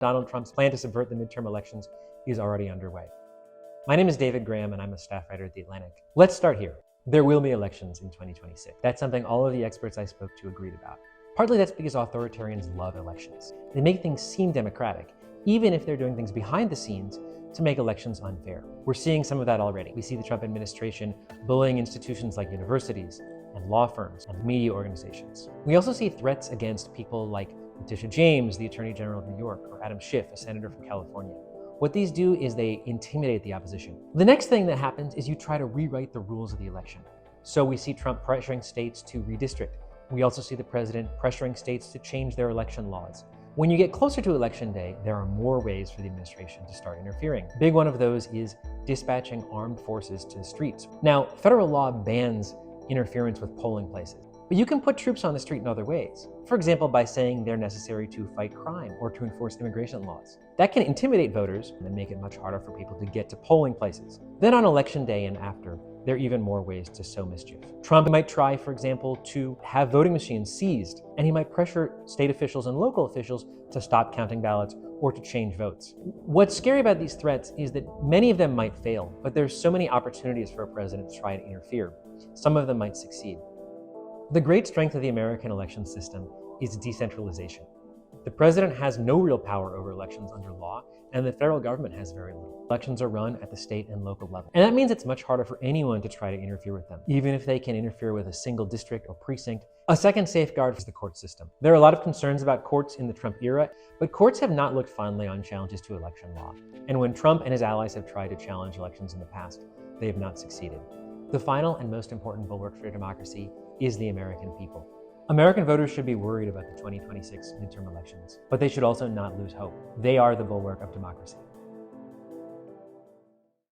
Donald Trump's plan to subvert the midterm elections is already underway. My name is David Graham, and I'm a staff writer at The Atlantic. Let's start here. There will be elections in 2026. That's something all of the experts I spoke to agreed about. Partly that's because authoritarians love elections. They make things seem democratic, even if they're doing things behind the scenes to make elections unfair. We're seeing some of that already. We see the Trump administration bullying institutions like universities and law firms and media organizations. We also see threats against people like Letitia James, the Attorney General of New York, or Adam Schiff, a senator from California. What these do is they intimidate the opposition. The next thing that happens is you try to rewrite the rules of the election. So we see Trump pressuring states to redistrict. We also see the president pressuring states to change their election laws. When you get closer to election day, there are more ways for the administration to start interfering. A big one of those is dispatching armed forces to the streets. Now, federal law bans interference with polling places, but you can put troops on the street in other ways. For example, by saying they're necessary to fight crime or to enforce immigration laws. That can intimidate voters and make it much harder for people to get to polling places. Then on election day and after, there are even more ways to sow mischief. Trump might try, for example, to have voting machines seized, and he might pressure state officials and local officials to stop counting ballots or to change votes. What's scary about these threats is that many of them might fail, but there's so many opportunities for a president to try to interfere. Some of them might succeed. The great strength of the American election system is decentralization. The president has no real power over elections under law, and the federal government has very little. Elections are run at the state and local level. And that means it's much harder for anyone to try to interfere with them, even if they can interfere with a single district or precinct. A second safeguard is the court system. There are a lot of concerns about courts in the Trump era, but courts have not looked fondly on challenges to election law. And when Trump and his allies have tried to challenge elections in the past, they have not succeeded. The final and most important bulwark for democracy is the American people. American voters should be worried about the 2026 midterm elections, but they should also not lose hope. They are the bulwark of democracy.